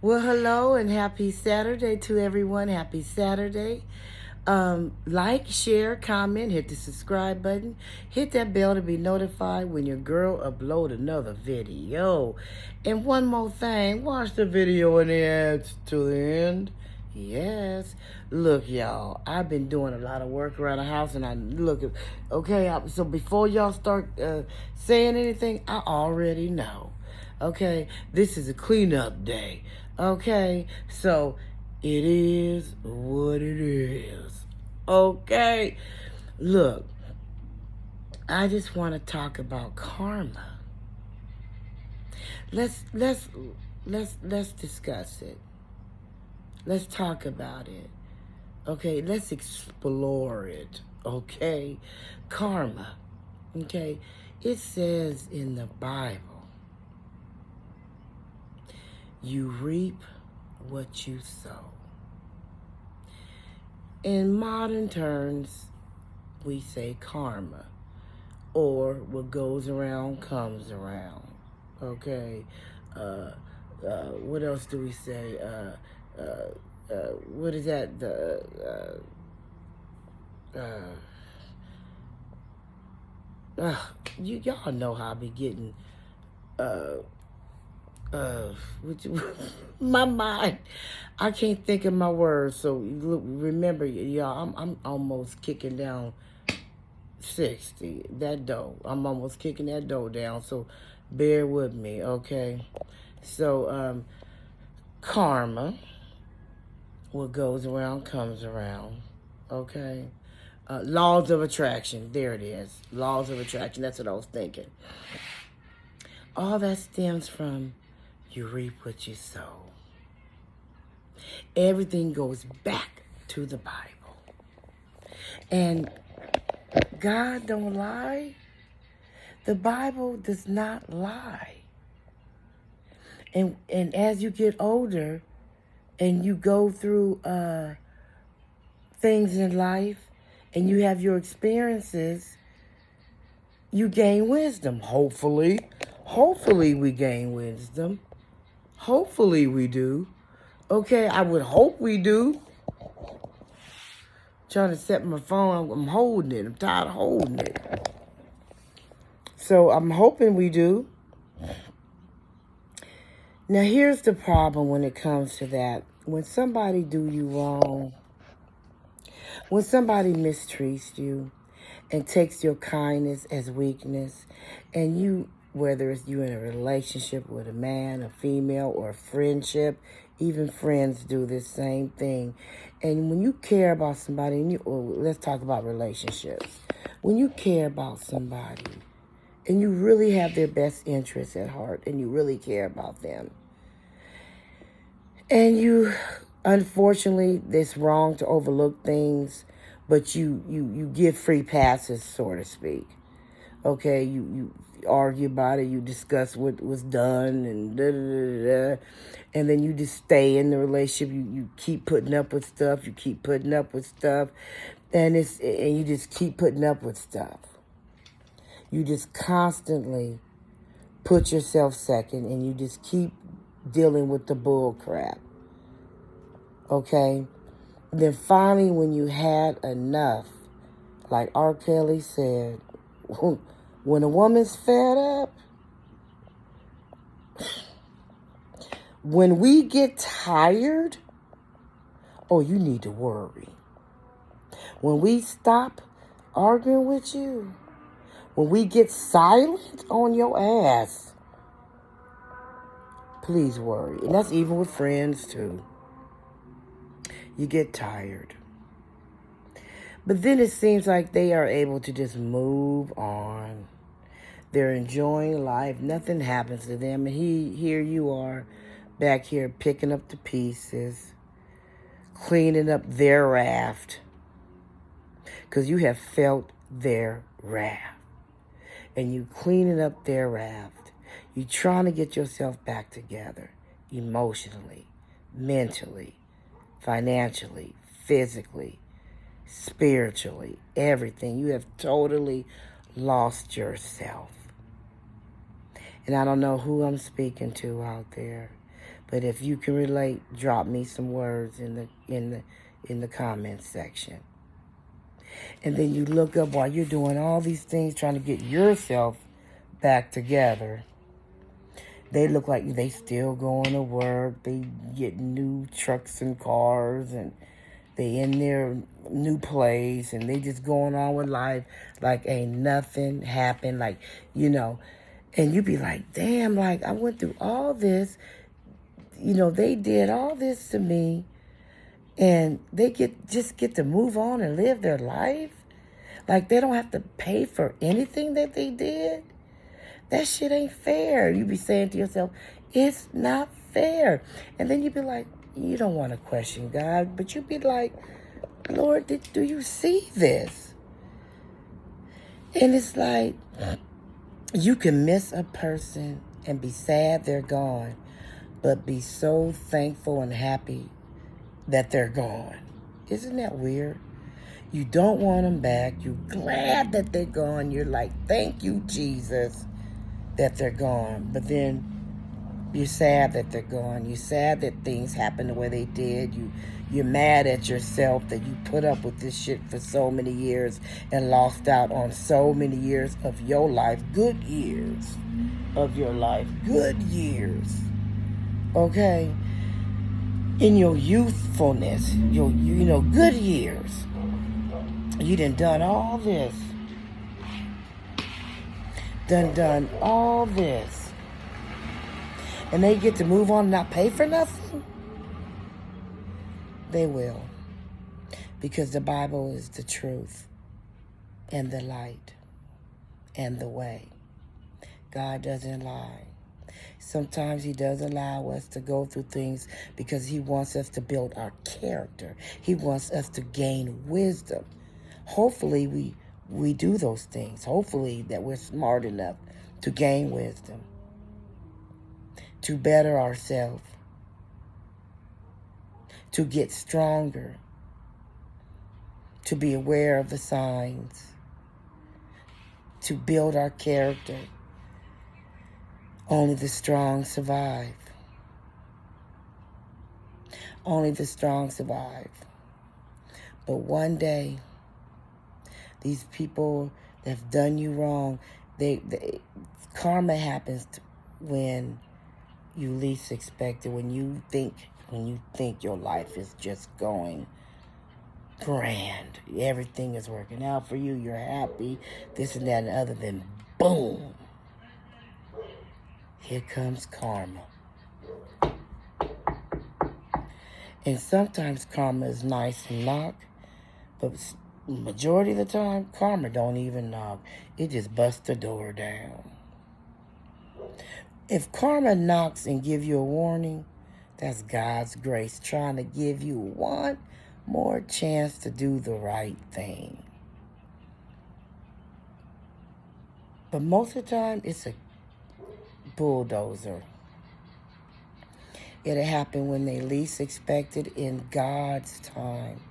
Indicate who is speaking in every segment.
Speaker 1: Well, hello and happy Saturday to everyone. Happy Saturday. Like, share, comment, hit the subscribe button, hit that bell to be notified when your girl upload another video. And one more thing, watch the video and the ads to the end. Yes. Look, y'all, I've been doing a lot of work around the house and so before y'all start saying anything, I already know. Okay, this is a cleanup day. Okay, so it is what it is. Okay, look, I just want to talk about karma. Let's let's let's discuss it. Let's talk about it. Okay, let's explore it. Okay, karma. Okay, it says in the Bible, you reap what you sow. In modern terms, we say karma, or what goes around comes around. Okay, what else do we say? What is that? Y'all know how I be getting uh, my mind. I can't think of my words. So look, remember, y'all, I'm almost kicking down 60. That dough. I'm almost kicking that dough down. So bear with me, okay? So karma, what goes around comes around, okay? Laws of attraction. There it is. Laws of attraction. That's what I was thinking. All that stems from you reap what you sow. Everything goes back to the Bible. And God don't lie. The Bible does not lie. And as you get older and you go through things in life and you have your experiences, you gain wisdom. Hopefully we gain wisdom. Hopefully we do. Okay, I would hope we do. Trying to set my phone, I'm holding it. I'm tired of holding it. So I'm hoping we do. Now here's the problem when it comes to that. When somebody do you wrong, when somebody mistreats you and takes your kindness as weakness, and you, whether it's you in a relationship with a man, a female, or a friendship, even friends do this same thing. And when you care about somebody, let's talk about relationships. When you care about somebody and you really have their best interests at heart and you really care about them, and you, unfortunately, it's wrong to overlook things, but you give free passes, so to speak. Okay, you argue about it, you discuss what was done, and and then you just stay in the relationship. You keep putting up with stuff. You keep putting up with stuff, and you just keep putting up with stuff. You just constantly put yourself second, and you just keep dealing with the bull crap. Okay? Then finally, when you had enough, like R. Kelly said, when a woman's fed up, when we get tired, oh, you need to worry. When we stop arguing with you, when we get silent on your ass, please worry. And that's even with friends too. You get tired. But then it seems like they are able to just move on. They're enjoying life. Nothing happens to them. And here you are back here picking up the pieces, cleaning up their raft. Because you have felt their wrath. And you cleaning up their raft. You trying to get yourself back together emotionally, mentally, financially, physically, spiritually, everything. You have totally lost yourself. And I don't know who I'm speaking to out there, But if you can relate, drop me some words in the comments section. And then you look up while you're doing all these things, trying to get yourself back together. They look like they still going to work. They get new trucks and cars, and they in their new place, and they just going on with life like ain't nothing happened. Like, and you be like, damn, like I went through all this. They did all this to me, and they just get to move on and live their life. Like they don't have to pay for anything that they did. That shit ain't fair. You be saying to yourself, it's not fair. And then you be like, you don't want to question God, but you be like, Lord, do you see this? And it's like, you can miss a person and be sad they're gone, but be so thankful and happy that they're gone. Isn't that weird? You don't want them back. You're glad that they're gone. You're like, thank you, Jesus, that they're gone. But then you're sad that they're gone. You're sad that things happened the way they did. You're mad at yourself that you put up with this shit for so many years and lost out on so many years of your life. Good years of your life. Good years. Okay? In your youthfulness, good years. You done all this. Done all this. And they get to move on and not pay for nothing? They will. Because the Bible is the truth and the light and the way. God doesn't lie. Sometimes he does allow us to go through things because he wants us to build our character. He wants us to gain wisdom. Hopefully we do those things. Hopefully that we're smart enough to gain wisdom, to better ourselves, to get stronger, to be aware of the signs, to build our character. Only the strong survive. Only the strong survive. But one day, these people that have done you wrong, karma happens when you least expect it. When you think your life is just going grand, everything is working out for you, you're happy, this and that and other, then boom, here comes karma. And sometimes karma is nice and knock, but majority of the time, karma don't even knock. It just busts the door down. If karma knocks and give you a warning, that's God's grace trying to give you one more chance to do the right thing. But most of the time, it's a bulldozer. It'll happen when they least expect it in God's time,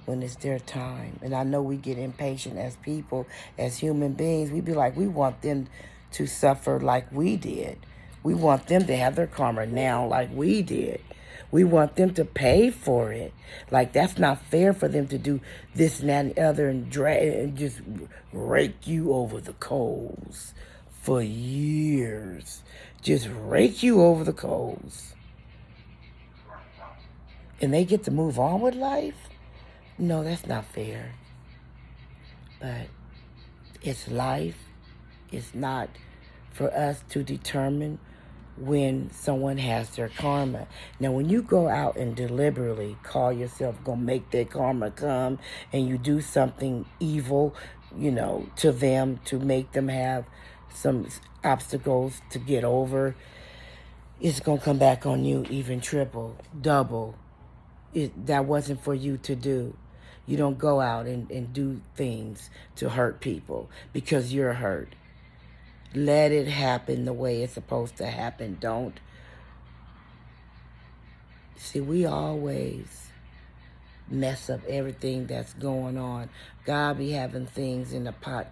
Speaker 1: when it's their time. And I know we get impatient as people, as human beings. We be like, we want them to suffer like we did. We want them to have their karma now like we did. We want them to pay for it. Like, that's not fair for them to do this and that and the other and just rake you over the coals for years. Just rake you over the coals. And they get to move on with life? No, that's not fair. But it's life. It's not for us to determine when someone has their karma. Now, when you go out and deliberately call yourself gonna make their karma come, and you do something evil, to them, to make them have some obstacles to get over, it's gonna come back on you even triple, double. That wasn't for you to do. You don't go out and do things to hurt people because you're hurt. Let it happen the way it's supposed to happen. Don't. See, we always mess up everything that's going on. God be having things in the pot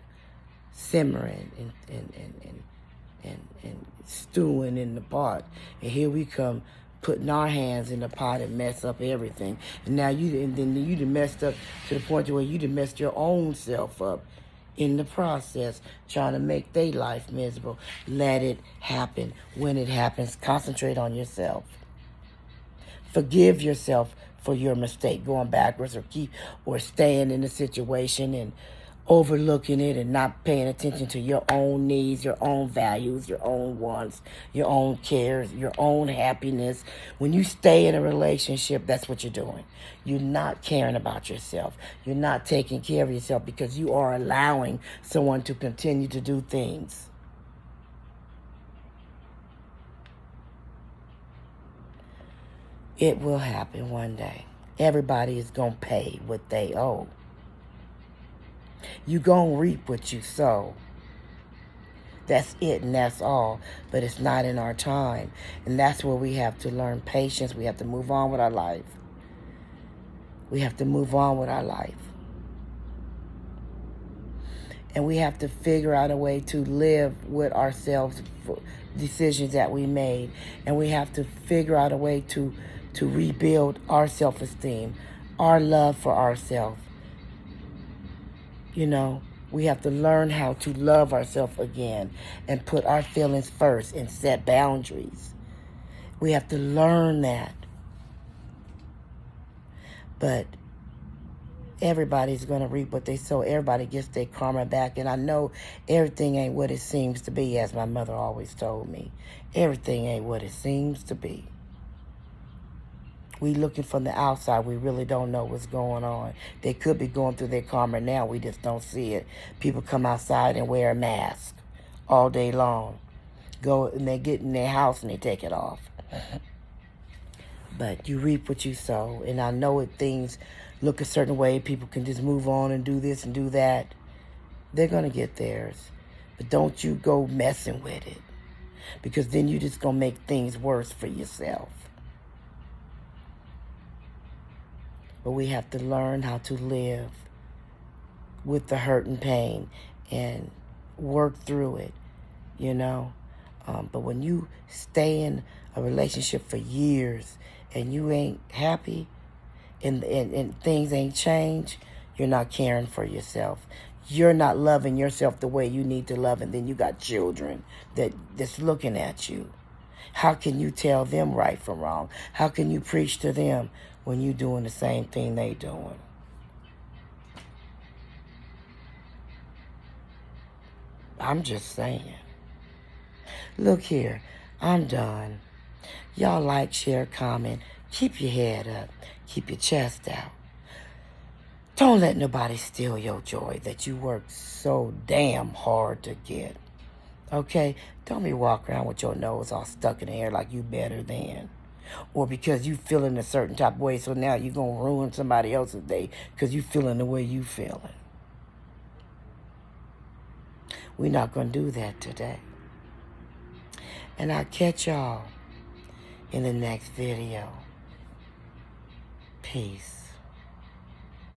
Speaker 1: simmering and stewing in the pot. And here we come putting our hands in the pot and mess up everything. And now then you done messed up to the point where you done messed your own self up in the process, trying to make their life miserable. Let it happen. When it happens, concentrate on yourself. Forgive yourself for your mistake, going backwards or staying in the situation and overlooking it and not paying attention to your own needs, your own values, your own wants, your own cares, your own happiness. When you stay in a relationship, that's what you're doing. You're not caring about yourself. You're not taking care of yourself because you are allowing someone to continue to do things. It will happen one day. Everybody is going to pay what they owe. You going to reap what you sow. That's it and that's all. But it's not in our time. And that's where we have to learn patience. We have to move on with our life. We have to move on with our life. And we have to figure out a way to live with ourselves for decisions that we made. And we have to figure out a way to rebuild our self-esteem, our love for ourselves. You know, we have to learn how to love ourselves again and put our feelings first and set boundaries. We have to learn that. But everybody's going to reap what they sow. Everybody gets their karma back. And I know everything ain't what it seems to be, as my mother always told me. Everything ain't what it seems to be. We looking from the outside. We really don't know what's going on. They could be going through their karma now. We just don't see it. People come outside and wear a mask all day long. Go and they get in their house and they take it off. But you reap what you sow. And I know if things look a certain way, people can just move on and do this and do that. They're going to get theirs. But don't you go messing with it. Because then you just going to make things worse for yourself. But we have to learn how to live with the hurt and pain and work through it, you know. But when you stay in a relationship for years and you ain't happy and things ain't changed, you're not caring for yourself. You're not loving yourself the way you need to love, and then you got children that's looking at you. How can you tell them right from wrong? How can you preach to them when you doing the same thing they doing? I'm just saying. Look here, I'm done. Y'all like, share, comment. Keep your head up. Keep your chest out. Don't let nobody steal your joy that you worked so damn hard to get. Okay? Don't be walking around with your nose all stuck in the air like you better than. Or because you feeling a certain type of way, so now you're going to ruin somebody else's day because you feeling the way you feeling. We're not going to do that today. And I'll catch y'all in the next video. Peace.